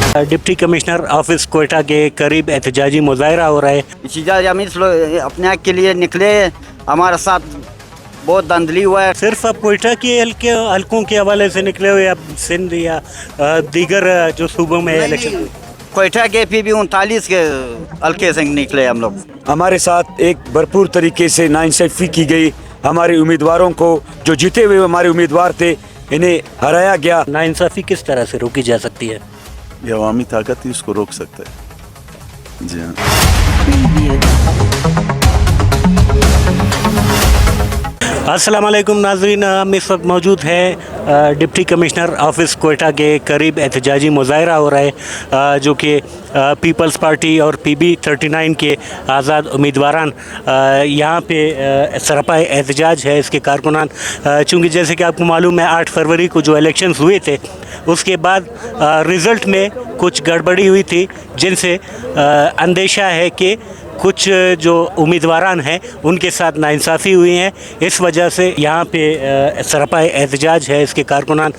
Deputy commissioner office Quetta के करीब एहतजाजी मुजाहरा हो रहा है। एहतजाज हम इस लोग अपने हक के लिए निकले, हमारे साथ बहुत धांधली हुआ है। सिर्फ अब कोयटा के हल्कों के हवाले से निकले हुए, अब सिंध या दीगर जो सूबों में इलेक्शन? कोयटा के PB 39 के हल्के से निकले हम लोग। हमारे साथ एक भरपूर तरीके से नाइंसाफी की गई। हमारे उम्मीदवारों को, जो जीते हुए हमारे उम्मीदवार थे, इन्हें हराया गया। नाइंसाफी किस तरह से रोकी जा सकती है? ये अवामी ताकत ही इसको रोक सकता है। जी हाँ। अस्सलाम वालेकुम नाज़रीन, हम इस वक्त मौजूद हैं डिप्टी कमिश्नर ऑफिस कोयटा के करीब एहतजाजी मुजाहरा हो रहा है, जो कि पीपल्स पार्टी और PB 39 के आज़ाद उम्मीदवारान यहाँ पे सरापा एहतजाज है। इसके कारकुनान, चूँकि जैसे कि आपको मालूम है 8 फरवरी को जो इलेक्शंस हुए थे, उसके बाद रिज़ल्ट में कुछ गड़बड़ी हुई थी, जिनसे अंदेशा है कि कुछ जो उम्मीदवारान हैं उनके साथ नाइंसाफ़ी हुई है। इस वजह से यहाँ पे सरापा एहतजाज है। इसके कारकुनान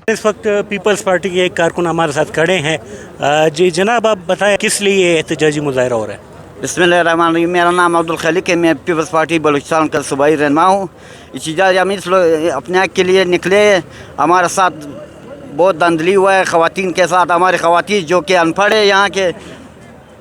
इस वक्त पीपल्स पार्टी के एक कारकुन हमारे साथ खड़े हैं। जी जनाब, आप बताएं किस लिए ये एहतजाजी मुजाहरा हो रहा है? बिस्मिल्लाहिर्रहमानिर्रहीम। मेरा नाम अब्दुल खालिक है, मैं पीपल्स पार्टी बलूचिस्तान का सूबाई रहनुमा हूँ। एहतजाज हम इस लोग अपने हक के लिए निकले, हमारे साथ बहुत धांधली हुआ है ख़वातीन के साथ। हमारे ख़वातीन जो कि अनपढ़ है यहाँ के,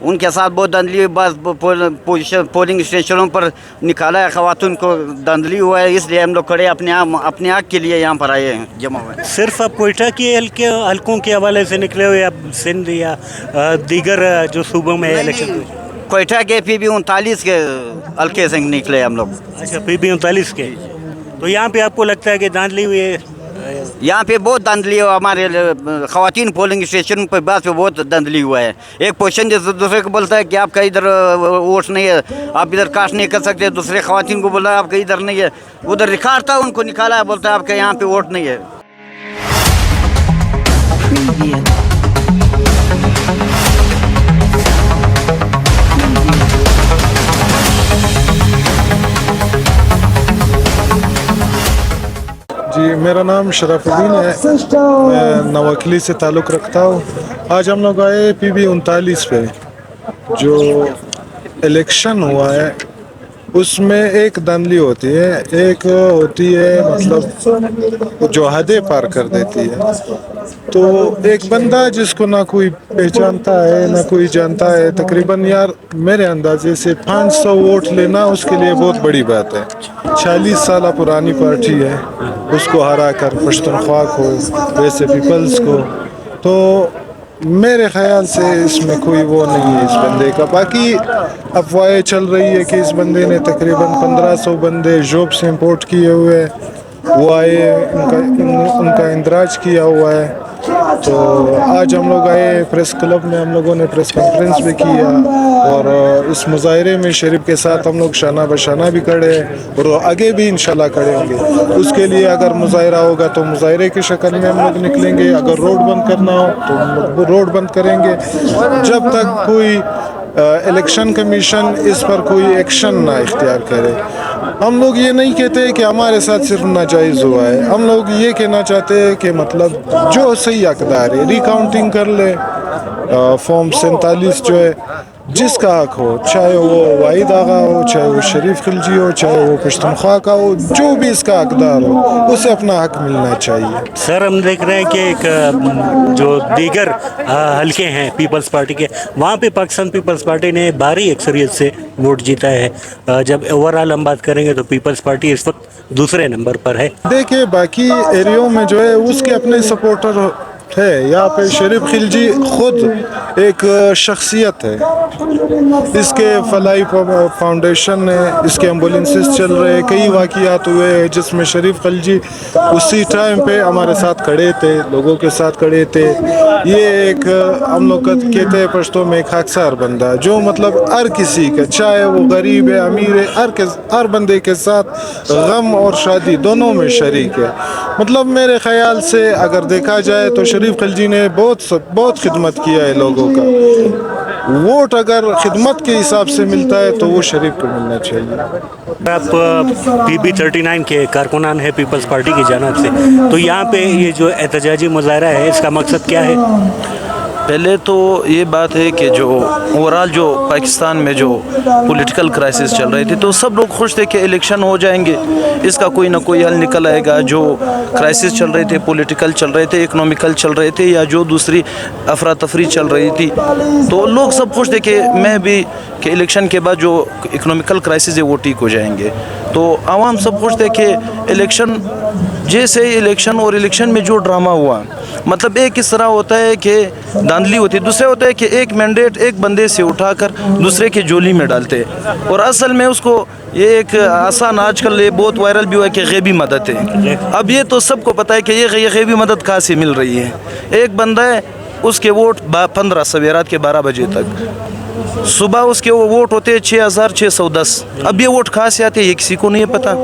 उनके साथ बहुत धांधली हुई। बस पोलिंग स्टेशनों पर निकाला है, ख़वातीन को धांधली हुआ है, इसलिए हम लोग खड़े अपने हक के लिए यहाँ पर आए हैं, जमा हुए। सिर्फ अब कोयटा के हल्कों के हवाले से निकले हुए, अब सिंध या दीगर जो सूबों में इलेक्शन? कोयटा के PB 39 के हल्के से निकले हम लोग। अच्छा, PB 39 के। तो यहाँ पे आपको लगता है कि धांधली हुई है? यहाँ पे बहुत धांधली है। हमारे ख़वातीन पोलिंग स्टेशन पर बात पे बहुत धांधली हुआ है। एक पोजीशन जैसे दूसरे को बोलता है कि आपका इधर वोट नहीं है, आप इधर कास्ट नहीं कर सकते। दूसरे ख़वातीन को बोला है आपका इधर नहीं है, उधर रिकॉर्ड था, उनको निकाला है, बोलता है आपका यहाँ पे वोट नहीं है। जी, मेरा नाम शराफुद्दीन है, मैं नवाखली से ताल्लुक़ रखता हूँ। आज हम लोग आए PB 39 पे। जो इलेक्शन हुआ है उसमें एक धांधली होती है, एक होती है मतलब जो हदें पार कर देती है। तो एक बंदा जिसको ना कोई पहचानता है ना कोई जानता है, तकरीबन यार मेरे अंदाजे से 500 वोट लेना उसके लिए बहुत बड़ी बात है। 40 साल पुरानी पार्टी है, उसको हरा कर पश्तूनख्वा को, वैसे पीपल्स को, तो मेरे ख्याल से इसमें कोई वो नहीं है इस बंदे का। बाकी अफवाहें चल रही है कि इस बंदे ने तकरीबन 1500 बंदे जॉब से इंपोर्ट किए हुए हैं, वो आए, उनका इंदराज किया हुआ है। तो आज हम लोग आए प्रेस क्लब में, हम लोगों ने प्रेस कॉन्फ्रेंस भी किया और इस मुजाहरे में शरीफ के साथ हम लोग शाना बशाना भी खड़े हैं और आगे भी इंशाल्लाह खड़े होंगे। उसके लिए अगर मुजाहरा होगा तो मुजाहरे की शक्ल में हम लोग निकलेंगे, अगर रोड बंद करना हो तो हम लोग रोड बंद करेंगे, जब तक कोई इलेक्शन कमीशन इस पर कोई एक्शन ना इख्तियार करे। हम लोग ये नहीं कहते कि हमारे साथ सिर्फ नाजायज़ हुआ है, हम लोग ये कहना चाहते हैं कि मतलब जो सही हकदार है रिकाउंटिंग कर ले। फॉर्म 47 जो है जिसका हक हो, चाहे वो वाहिद आगा हो, चाहे वो शरीफ खिलजी हो, चाहे वो पश्तूनख्वा का हो, जो भी इसका हकदार हो उसे अपना हक मिलना चाहिए। सर, हम देख रहे हैं कि एक जो दीगर हल्के हैं पीपल्स पार्टी के, वहाँ पे पाकिस्तान पीपल्स पार्टी ने भारी अक्सरियत से वोट जीता है। जब ओवरऑल हम बात करेंगे तो पीपल्स पार्टी इस वक्त दूसरे नंबर पर है। देखिए, बाकी एरियो में जो है उसके अपने सपोर्टर है। यहाँ पे शरीफ खिलजी खुद एक शख्सियत है, इसके फलाई फाउंडेशन है, इसके एम्बुलेंसेस चल रहे हैं, कई वाक़ियात हुए हैं जिसमें शरीफ खिलजी उसी टाइम पे हमारे साथ खड़े थे, लोगों के साथ खड़े थे। ये एक हम लोग कहते हैं पश्तो में एक हकसार बंदा, जो मतलब हर किसी का, चाहे वो गरीब है अमीर है, हर बंदे के साथ गम और शादी दोनों में शरीक है। मतलब मेरे ख्याल से अगर देखा जाए तो शरीफ खिलजी ने बहुत खिदमत किया है लोगों का। वोट अगर खिदमत के हिसाब से मिलता है तो वो शरीफ को मिलना चाहिए। आप PB39 के कारकुनान है पीपल्स पार्टी की जानिब से, तो यहाँ पे ये जो एहतजाजी मुजाहरा है इसका मकसद क्या है? पहले तो ये बात है कि जो ओवरऑल जो पाकिस्तान में जो पॉलिटिकल क्राइसिस चल रही थी तो सब लोग खुश थे कि इलेक्शन हो जाएंगे, इसका कोई ना कोई हल निकल आएगा। जो क्राइसिस चल रहे थे, पॉलिटिकल चल रहे थे, इकोनॉमिकल चल रहे थे, या जो दूसरी अफरा तफरी चल रही थी, तो लोग सब खुश थे कि मैं भी कि इलेक्शन के बाद जो इकोनॉमिकल क्राइसिस है वो ठीक हो जाएंगे। तो आवाम सब खुश थे कि इलेक्शन जैसे इलेक्शन और इलेक्शन में जो ड्रामा हुआ, मतलब एक इस तरह होता है कि धांधली होती है, दूसरा होता है कि एक मैंडेट एक बंदे से उठाकर दूसरे के झोली में डालते हैं, और असल में उसको ये एक आसान आजकल ये बहुत वायरल भी हुआ है कि गैबी मदद है। अब ये तो सबको पता है कि ये गैबी मदद कहाँ से मिल रही है। एक बंदा है, उसके वोट 15 सवेरे रात के 12 बजे तक, सुबह उसके वो वोट होते हैं 6610। अब ये वोट कहाँ से आते हैं ये किसी को नहीं पता।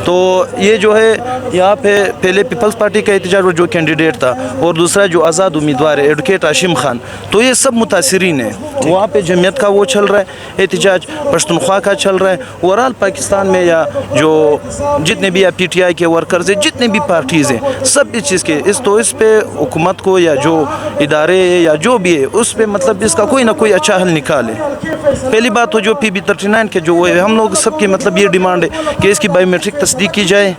तो ये जो है यहाँ पे पहले पीपल्स पार्टी का एहतजाज जो कैंडिडेट था, और दूसरा जो आज़ाद उम्मीदवार है एडवोकेट हाशिम खान, तो ये सब मुतासरीन है। वहाँ पे जमीयत का वो चल रहा है एहतजाज, पश्तूनख्वा का चल रहा है, ओवरऑल पाकिस्तान में या जो जितने भी या PTI के वर्कर्स हैं, जितने भी पार्टीज़ हैं, सब इस चीज़ के इस पे हुकूमत को या जो इदारे या जो भी है उस पर मतलब इसका कोई ना कोई अच्छा हल निकाले। पहली बात तो जो PB39 के जो है, हम लोग सबकी मतलब ये डिमांड है कि इसकी बायोमेट्रिक तस्दीक की जाए,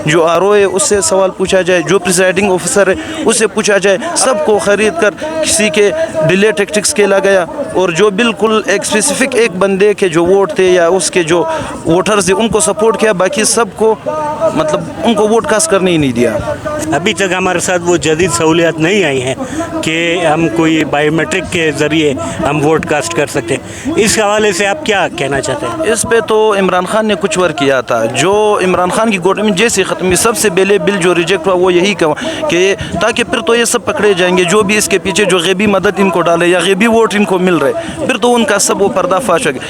जो RO है उससे सवाल पूछा जाए, जो प्रिसाइडिंग ऑफिसर है उससे पूछा जाए, सबको ख़रीद कर किसी के डिले टैक्टिक्स खेला गया, और जो बिल्कुल एक स्पेसिफिक एक बंदे के जो वोट थे या उसके जो वोटर्स थे उनको सपोर्ट किया, बाकी सबको मतलब उनको वोट कास्ट करने ही नहीं दिया। अभी तक हमारे साथ वो जदीद सहूलियत नहीं आई हैं कि हम कोई बायोमेट्रिक के ज़रिए हम वोट कास्ट कर सकते हैं। इस हवाले से आप क्या कहना चाहते हैं? इस पे तो इमरान खान ने कुछ वर्क किया था, जो इमरान खान की गवर्नमेंट जैसे ख़त्म हुई, सबसे पहले बिल जो रिजेक्ट हुआ वो यही कहा कि ताकि फिर तो ये सब पकड़े जाएंगे जो भी इसके पीछे जो गैबी मदद इनको डाले या गैबी वोट इनको मिल रहे, फिर तो उनका सब वो पर्दाफाश हो गया।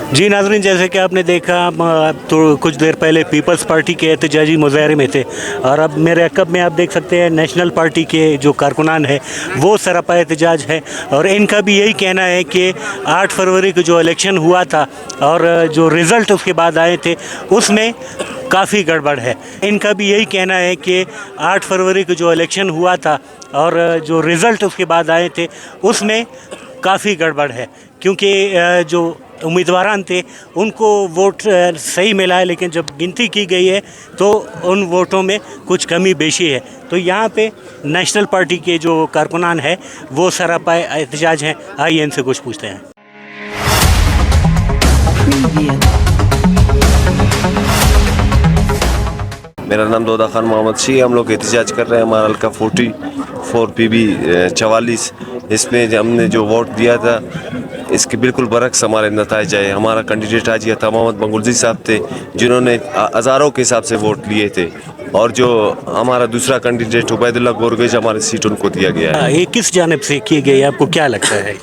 जी नाज़रीन, जैसे कि आपने देखा हम तो कुछ देर पहले पीपल्स पार्टी के एहतजाजी मुजाहरे में थे, और अब मेरे अक़ब में आप देख सकते हैं नेशनल पार्टी के जो कारकुनान है वो सरापा एहतजाज है, और इनका भी यही कहना है कि 8 फरवरी को जो इलेक्शन हुआ था और जो रिज़ल्ट उसके बाद आए थे उसमें काफ़ी गड़बड़ है। इनका भी यही कहना है कि 8 फरवरी को जो इलेक्शन हुआ था और जो रिज़ल्ट उसके बाद आए थे उसमें काफ़ी गड़बड़ है, क्योंकि जो उम्मीदवार थे उनको वोट सही मिला है, लेकिन जब गिनती की गई है तो उन वोटों में कुछ कमी बेशी है। तो यहाँ पे नेशनल पार्टी के जो कारकुनान है वो सरापा एहतजाज हैं। आइए इनसे कुछ पूछते हैं। मेरा नाम दौदा खान मोहम्मद शी। हम लोग एहतजाज कर रहे हैं हमारा हल्का 44 PB44, इसमें हमने जो वोट दिया था इसके बिल्कुल बरक्स हमारे नताइज आए। हमारा कैंडिडेट हाजी अता मोहम्मद बंगुल्जी साहब थे जिन्होंने हज़ारों के हिसाब से वोट लिए थे, और जो हमारा दूसरा कैंडिडेट उबैदुल्लाह गोरगेज हमारी सीट उनको दिया गया है। ये किस जानिब से की गई, आपको क्या लगता है?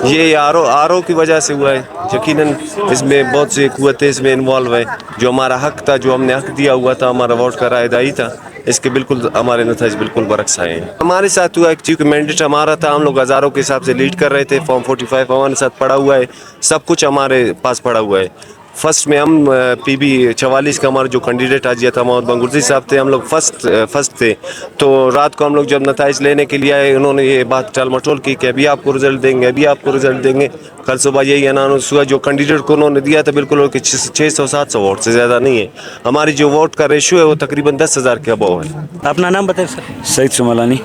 ये आर की वजह से हुआ है। यकीनन इसमें बहुत सी कुव्वतें इसमें इन्वॉल्व है। जो हमारा हक था, जो हमने हक दिया हुआ था, हमारा वोट का रायदाई था, इसके बिल्कुल हमारे नतीजे बिल्कुल बरक्स आए हैं। हमारे साथ हुआ क्योंकि मैंडेट हमारा था, हम लोग हज़ारों के हिसाब से लीड कर रहे थे। फॉर्म 45 हमारे साथ पड़ा हुआ है, सब कुछ हमारे पास पड़ा हुआ है। फर्स्ट में हम PB44 का हमारा जो कैंडिडेट हाजी था मोहम्मद बंगुल्जी साहब थे, हम लोग फर्स्ट थे। तो रात को हम लोग जब नताइज लेने के लिए आए, उन्होंने ये बात टाल मटोल की कि अभी आपको रिजल्ट देंगे, अभी आपको रिजल्ट देंगे। कल सुबह यही अनाउंस हुआ, जो कैंडिडेट को उन्होंने दिया था बिल्कुल 600-700 वोट से ज़्यादा नहीं है। हमारी जो वोट का रेशियो है वो तकरीबन 10,000 के अबव है। अपना नाम बताएं सर। सईद सुमलानी।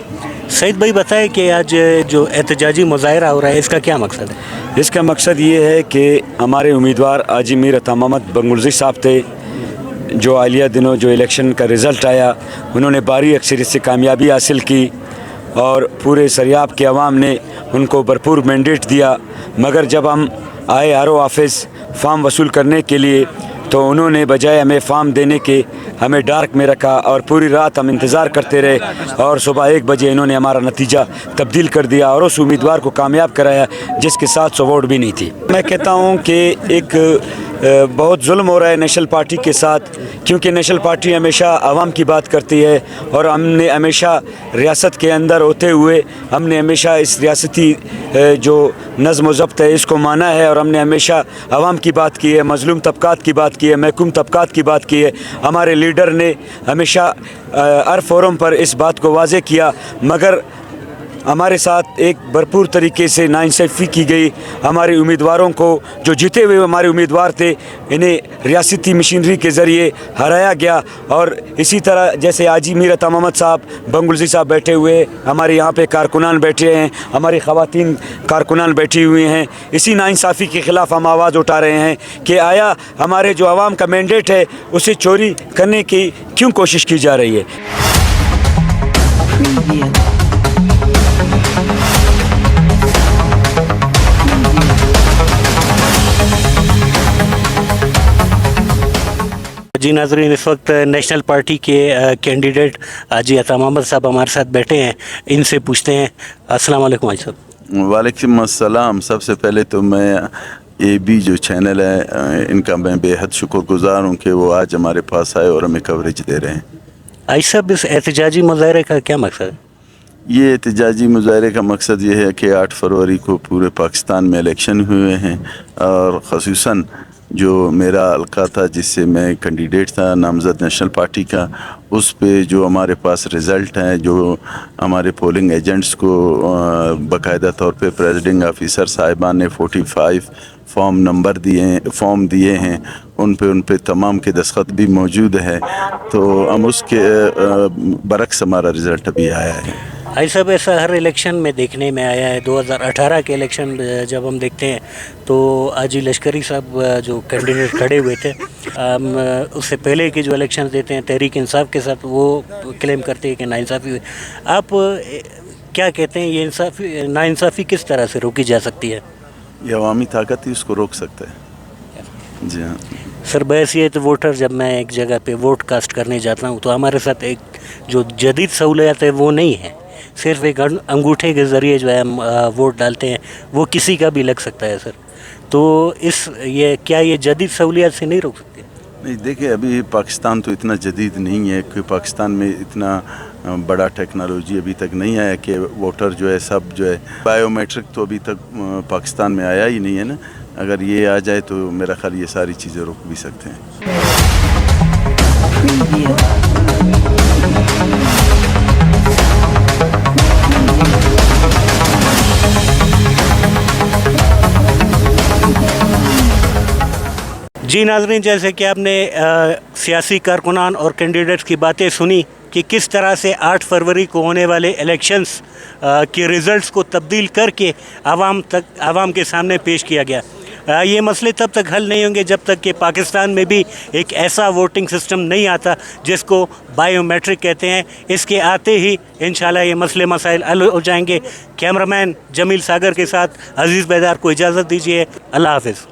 सईद भाई बताएं कि आज जो एहतजाजी मुजाहरा हो रहा है इसका क्या मकसद है? इसका मकसद ये है कि हमारे उम्मीदवार हाजी मीर अता मोहम्मद बंगुल्जी साहब थे, जो हालिया दिनों जो इलेक्शन का रिज़ल्ट आया उन्होंने भारी अक्सरियत से कामयाबी हासिल की, और पूरे सरियाब के अवाम ने उनको भरपूर मैंडेट दिया। मगर जब हम आए RO ऑफिस फॉर्म वसूल करने के लिए تو انہوں نے بجائے ہمیں فارم دینے کے ہمیں ڈارک میں رکھا اور پوری رات ہم انتظار کرتے رہے اور صبح 1 بجے انہوں نے ہمارا نتیجہ تبدیل کر دیا اور اس امیدوار کو کامیاب کرایا جس کے 700 ووٹ بھی نہیں تھی. میں کہتا ہوں کہ ایک بہت ظلم ہو رہا ہے نیشنل پارٹی کے ساتھ, کیونکہ نیشنل پارٹی ہمیشہ عوام کی بات کرتی ہے اور ہم نے ہمیشہ ریاست کے اندر ہوتے ہوئے ہم نے ہمیشہ اس ریاستی جو نظم و ضبط ہے اس کو مانا ہے اور ہم نے ہمیشہ عوام کی بات کی ہے, مظلوم طبقات کی بات کی ہے, محکوم طبقات کی بات کی ہے. ہمارے لیڈر نے ہمیشہ ہر فورم پر اس بات کو واضح کیا, مگر ہمارے ساتھ ایک بھرپور طریقے سے ناانصافی کی گئی. ہمارے امیدواروں کو جو جیتے ہوئے ہمارے امیدوار تھے انہیں ریاستی مشینری کے ذریعے ہرایا گیا. اور اسی طرح جیسے حاجی میرت محمد صاحب بنگلزی صاحب بیٹھے ہوئے, ہمارے یہاں پہ کارکنان بیٹھے ہیں, ہماری خواتین کارکنان بیٹھی ہوئی ہیں, اسی ناانصافی کے خلاف ہم آواز اٹھا رہے ہیں کہ آیا ہمارے جو عوام کا مینڈیٹ ہے اسے چوری کرنے کی کیوں کوشش کی جا رہی ہے. جی ناظرین, اس وقت نیشنل پارٹی کے کینڈیڈیٹ حاجی عطا محمد صاحب ہمارے ساتھ بیٹھے ہیں, ان سے پوچھتے ہیں. السلام علیکم حاجی صاحب. وعلیکم السلام. سب سے پہلے تو میں اے بی جو چینل ہے ان کا میں بے حد شکر گزار ہوں کہ وہ آج ہمارے پاس آئے اور ہمیں کوریج دے رہے ہیں. حاجی صاحب, اس احتجاجی مظاہرے کا کیا مقصد ہے؟ یہ احتجاجی مظاہرے کا مقصد یہ ہے کہ 8 فروری کو پورے پاکستان میں الیکشن ہوئے ہیں اور خصوصاً جو میرا حلقہ تھا جس سے میں کینڈیڈیٹ تھا نامزد نیشنل پارٹی کا, اس پہ جو ہمارے پاس رزلٹ ہیں, جو ہمارے پولنگ ایجنٹس کو باقاعدہ طور پہ پریزیڈنگ آفیسر صاحبان نے 45 فارم دیے ہیں, ان پہ تمام کے دستخط بھی موجود ہے. تو ہم اس کے برعکس ہمارا رزلٹ ابھی آیا ہے. حاجی صاحب, ایسا ہر الیکشن میں دیکھنے میں آیا ہے. 2018 کے الیکشن جب ہم دیکھتے ہیں تو حاجی لشکری صاحب جو کینڈیڈیٹ کھڑے ہوئے تھے, اس سے پہلے کے جو الیکشن دیتے ہیں تحریک انصاف کے ساتھ, وہ کلیم کرتے ہیں کہ ناانصافی ہوئی. آپ کیا کہتے ہیں, یہ ناانصافی کس طرح سے روکی جا سکتی ہے؟ یہ عوامی طاقت ہی اس کو روک سکتا ہے. جی ہاں سر, بحیثیت ووٹر جب میں ایک جگہ پہ ووٹ کاسٹ کرنے جاتا ہوں تو ہمارے ساتھ ایک جو جدید سہولیات ہے وہ نہیں ہے. صرف ایک انگوٹھے کے ذریعے جو ہے ہم ووٹ ڈالتے ہیں, وہ کسی کا بھی لگ سکتا ہے. سر, تو کیا یہ جدید سہولیات سے نہیں روک سکتے؟ نہیں, دیکھیں ابھی پاکستان تو اتنا جدید نہیں ہے کہ پاکستان میں اتنا بڑا ٹیکنالوجی ابھی تک نہیں آیا کہ ووٹر جو ہے سب جو ہے بائیو میٹرک تو ابھی تک پاکستان میں آیا ہی نہیں ہے نا. اگر یہ آ جائے تو میرا خیال یہ ساری چیزیں روک بھی سکتے ہیں. جی ناظرین, جیسے کہ آپ نے سیاسی کارکنان اور کینڈیڈیٹس کی باتیں سنی کہ کس طرح سے 8 فروری کو ہونے والے الیکشنز کے ریزلٹس کو تبدیل کر کے عوام کے سامنے پیش کیا گیا. یہ مسئلے تب تک حل نہیں ہوں گے جب تک کہ پاکستان میں بھی ایک ایسا ووٹنگ سسٹم نہیں آتا جس کو بائیو میٹرک کہتے ہیں. اس کے آتے ہی انشاءاللہ یہ مسئلے مسائل حل ہو جائیں گے. کیمرامین جمیل ساگر کے ساتھ عزیز بیدار کو اجازت دیجیے. اللہ حافظ.